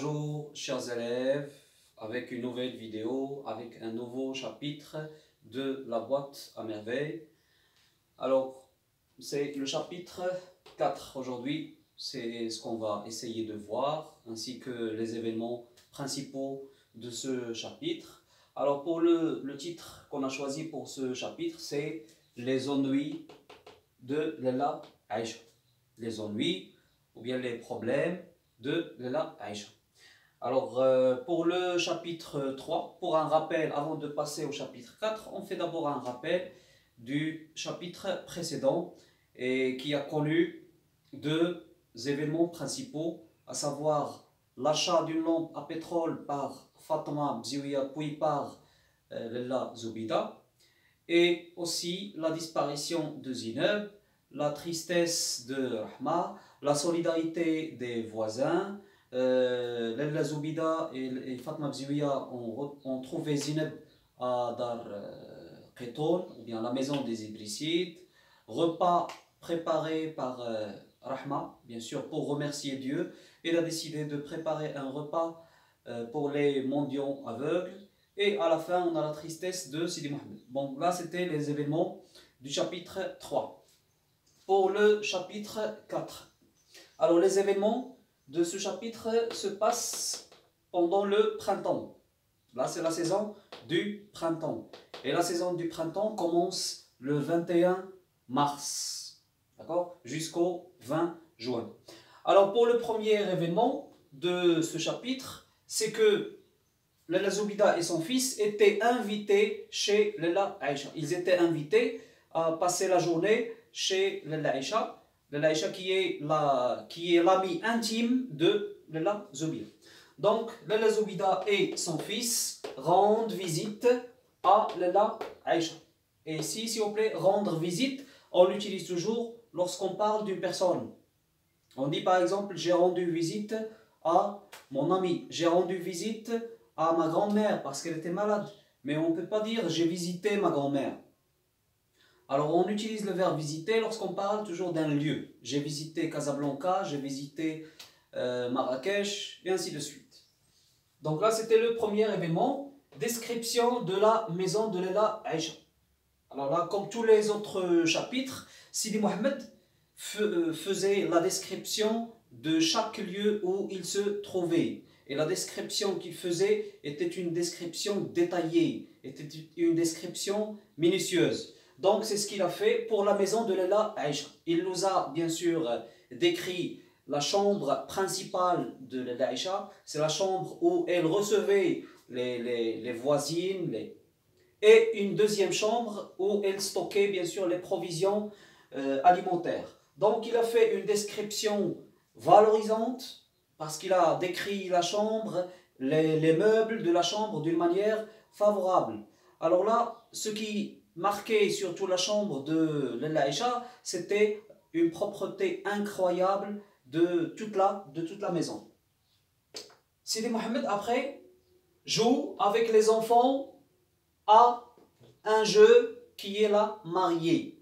Bonjour chers élèves, avec une nouvelle vidéo, avec un nouveau chapitre de la boîte à merveilles. Alors, c'est le chapitre 4 aujourd'hui, c'est ce qu'on va essayer de voir, ainsi que les événements principaux de ce chapitre. Alors pour le titre qu'on a choisi pour ce chapitre, c'est les ennuis de Lella Aïcha. Les ennuis ou bien les problèmes de Lella Aïcha. Alors pour le chapitre 3, pour un rappel, avant de passer au chapitre 4, on fait d'abord un rappel du chapitre précédent et qui a connu deux événements principaux, à savoir l'achat d'une lampe à pétrole par Fatma Bziouia puis par Lella Zoubida, et aussi la disparition de Zineb, la tristesse de Rahma, la solidarité des voisins. Lella Zoubida et Fatma Bziouia ont trouvé Zineb à Dar Qitoun, ou bien la maison des Idrissides. Repas préparé par Rahma, bien sûr, pour remercier Dieu. Il a décidé de préparer un repas pour les mendiants aveugles. Et à la fin, on a la tristesse de Sidi Mohamed. Bon, là, c'était les événements du chapitre 3. Pour le chapitre 4. Alors, les événements de ce chapitre se passent pendant le printemps. Là, c'est la saison du printemps. Et la saison du printemps commence le 21 mars. D'accord? Jusqu'au 20 juin. Alors, pour le premier événement de ce chapitre, c'est que Lella Zoubida et son fils étaient invités chez Lella Aïcha. Ils étaient invités à passer la journée chez Lella Aïcha. Lella Aïcha qui est l'ami intime de Lella Zoubida. Donc Lella Zoubida et son fils rendent visite à Lella Aïcha. Et ici, s'il vous plaît, rendre visite, on l'utilise toujours lorsqu'on parle d'une personne. On dit par exemple, j'ai rendu visite à mon ami, j'ai rendu visite à ma grand-mère parce qu'elle était malade. Mais on ne peut pas dire j'ai visité ma grand-mère. Alors on utilise le verbe visiter lorsqu'on parle toujours d'un lieu. J'ai visité Casablanca, j'ai visité Marrakech, et ainsi de suite. Donc là c'était le premier événement, description de la maison de Lella Aïcha. Alors là, comme tous les autres chapitres, Sidi Mohamed faisait la description de chaque lieu où il se trouvait. Et la description qu'il faisait était une description détaillée, était une description minutieuse. Donc c'est ce qu'il a fait pour la maison de Lella Aïcha. Il nous a bien sûr décrit la chambre principale de Lella Aïcha. C'est la chambre où elle recevait les voisines, et une deuxième chambre où elle stockait bien sûr les provisions alimentaires. Donc il a fait une description valorisante parce qu'il a décrit la chambre, les meubles de la chambre d'une manière favorable. Alors là, ce qui marquait surtout la chambre de Lella Aïcha, c'était une propreté incroyable de toute la maison. Sidi Mohamed après joue avec les enfants à un jeu qui est la mariée.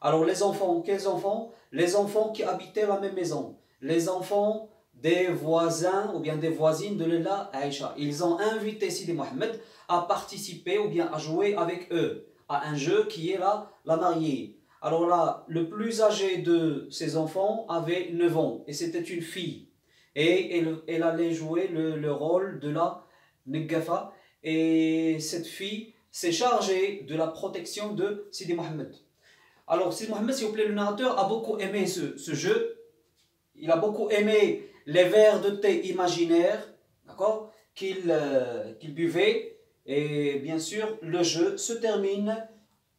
Alors les enfants, quels enfants? Les enfants qui habitaient la même maison. Les enfants des voisins ou bien des voisines de Lella Aïcha. Ils ont invité Sidi Mohamed à participer ou bien à jouer avec eux à un jeu qui est la mariée. Alors là, le plus âgé de ces enfants avait 9 ans et c'était une fille. Et elle allait jouer le rôle de la Negafa. Et cette fille s'est chargée de la protection de Sidi Mohamed. Alors Sidi Mohamed, s'il vous plaît, le narrateur a beaucoup aimé ce jeu. Il a beaucoup aimé les verres de thé imaginaires, d'accord, qu'il buvait. Et bien sûr, le jeu se termine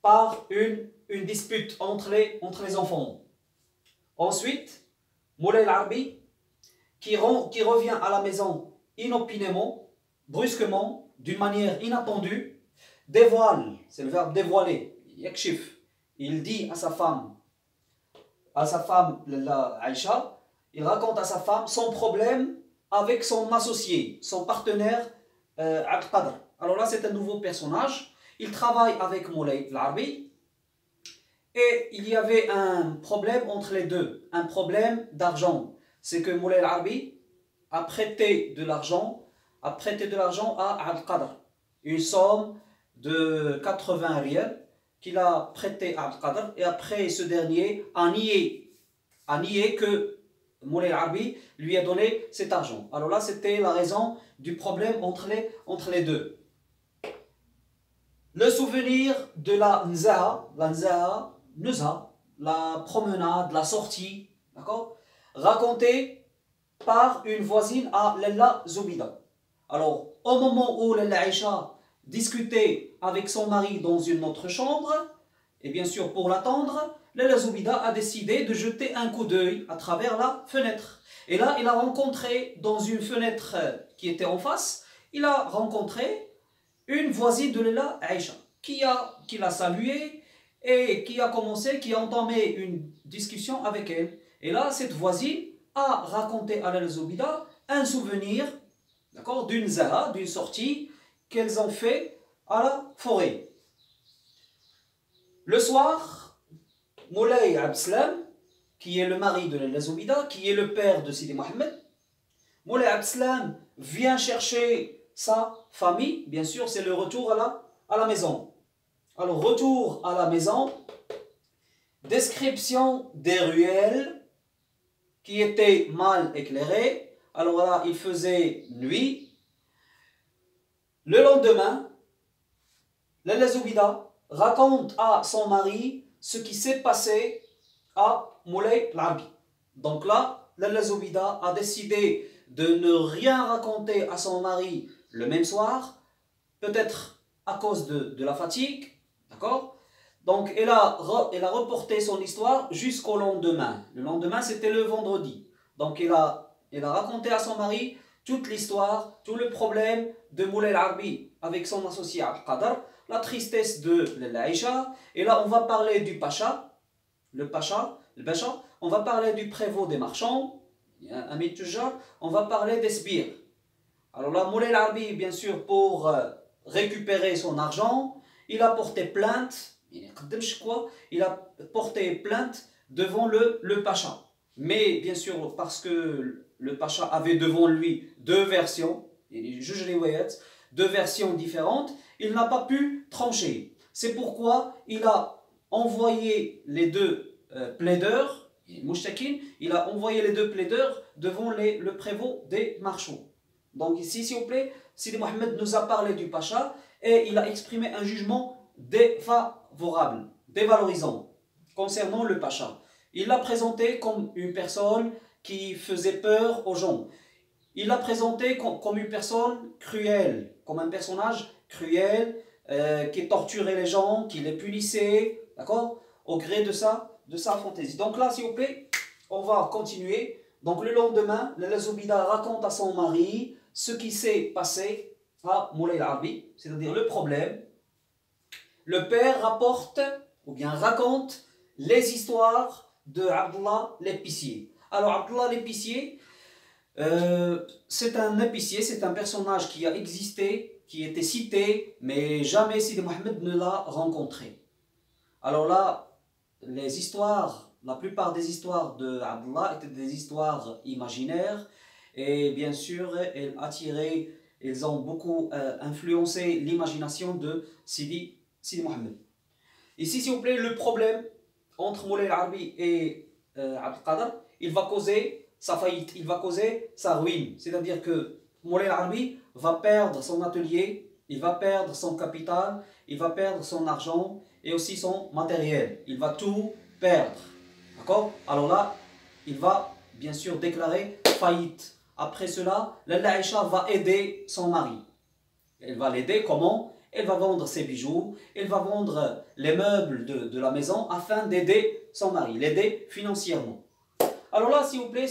par une dispute entre les enfants. Ensuite, Moulay Al-Arbi, qui revient à la maison inopinément, brusquement, d'une manière inattendue, dévoile, c'est le verbe dévoiler, yakshif. Il dit à sa femme, la Aïcha, il raconte à sa femme son problème avec son associé, son partenaire Abd Qadr. Alors là, c'est un nouveau personnage. Il travaille avec Moulay Al-Arbi et il y avait un problème entre les deux, un problème d'argent. C'est que Moulay Al-Arbi a prêté de l'argent à Abdelkader. Une somme de 80 rials qu'il a prêté à Abdelkader, et après ce dernier a nié que Moulay Al-Arabi lui a donné cet argent. Alors là, c'était la raison du problème entre les deux. Le souvenir de la nzaha, la promenade, la sortie, d'accord, racontée par une voisine à Lalla Zoubida. Alors, au moment où Lalla Aïcha discutait avec son mari dans une autre chambre, et bien sûr pour l'attendre, Lalla Zoubida a décidé de jeter un coup d'œil à travers la fenêtre. Et là, il a rencontré, dans une fenêtre qui était en face, il a rencontré une voisine de Lalla Aïcha qui l'a salué et qui a entamé une discussion avec elle. Et là, cette voisine a raconté à Lalla Zoubida un souvenir, d'accord, d'une zaha, d'une sortie qu'elles ont fait à la forêt. Le soir, Moulay Abdeslam, qui est le mari de Lalla Zoubida, qui est le père de Sidi Mohamed, Moulay Abdeslam vient chercher sa famille. Bien sûr, c'est le retour à la maison. Alors, retour à la maison, description des ruelles qui étaient mal éclairées. Alors là, il faisait nuit. Le lendemain, Lalla Zoubida raconte à son mari ce qui s'est passé à Moulay Al-Arabi. Donc là, Lalla Zoubida a décidé de ne rien raconter à son mari le même soir, peut-être à cause de la fatigue, d'accord? Donc elle a reporté son histoire jusqu'au lendemain. Le lendemain, c'était le vendredi. Donc elle a raconté à son mari toute l'histoire, tout le problème de Moulay Al-Arabi avec son associé Abdelkader, la tristesse de l'Aïcha. Et là, on va parler du Pacha, le Pacha, on va parler du prévôt des marchands, Amid Tujjar, on va parler des sbires. Alors là, Moulay Al-Arabi, bien sûr, pour récupérer son argent, il a porté plainte. Il a porté plainte devant le Pacha. Mais bien sûr, parce que le Pacha avait devant lui deux versions, deux versions différentes, il n'a pas pu trancher. C'est pourquoi il a envoyé les deux plaideurs, il a envoyé les deux plaideurs devant le prévôt des marchands. Donc ici, s'il vous plaît, Sidi Mohamed nous a parlé du Pacha et il a exprimé un jugement défavorable, dévalorisant concernant le Pacha. Il l'a présenté comme une personne qui faisait peur aux gens. Il l'a présenté comme une personne cruelle, comme un personnage cruel qui torturait les gens, qui les punissait, d'accord, au gré de sa fantaisie. Donc là, s'il vous plaît, on va continuer. Donc le lendemain, Lalla Zoubida raconte à son mari ce qui s'est passé à Moulay Al-Arabi, c'est-à-dire le problème. Le père rapporte, ou bien raconte, les histoires de Abdullah l'épicier. Alors Abdullah l'épicier, c'est un épicier, c'est un personnage qui a existé, qui était cité, mais jamais Sidi Mohamed ne l'a rencontré. Alors là, les histoires, la plupart des histoires de Abdullah étaient des histoires imaginaires, et bien sûr, elles ont beaucoup influencé l'imagination de Sidi Mohamed. Ici, s'il vous plaît, le problème entre Moulay Al-Arabi et Abdelkader, il va causer sa faillite, il va causer sa ruine. C'est-à-dire que Moulay Al-Arabi va perdre son atelier, il va perdre son capital, il va perdre son argent et aussi son matériel. Il va tout perdre. D'accord? Alors là, il va bien sûr déclarer faillite. Après cela, Lalla Aïcha va aider son mari. Elle va l'aider comment? Elle va vendre ses bijoux, elle va vendre les meubles de la maison afin d'aider son mari, l'aider financièrement. Alors là, s'il vous plaît,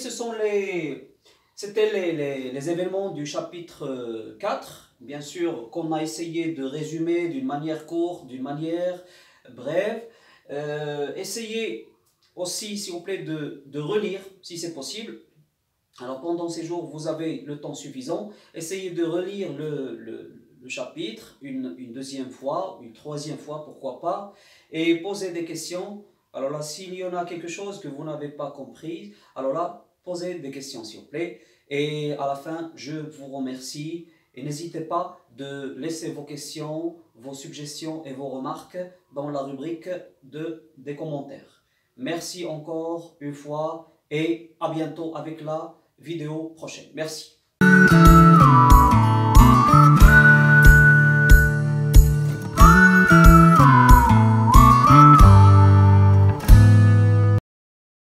c'était les événements du chapitre 4, bien sûr, qu'on a essayé de résumer d'une manière courte, d'une manière brève. Essayez aussi, s'il vous plaît, de relire, si c'est possible. Alors pendant ces jours, vous avez le temps suffisant. Essayez de relire le chapitre une deuxième fois, une troisième fois, pourquoi pas, et posez des questions. Alors là, s'il y en a quelque chose que vous n'avez pas compris, alors là, poser des questions s'il vous plaît. Et à la fin, je vous remercie. Et n'hésitez pas de laisser vos questions, vos suggestions et vos remarques dans la rubrique des commentaires. Merci encore une fois et à bientôt avec la vidéo prochaine. Merci.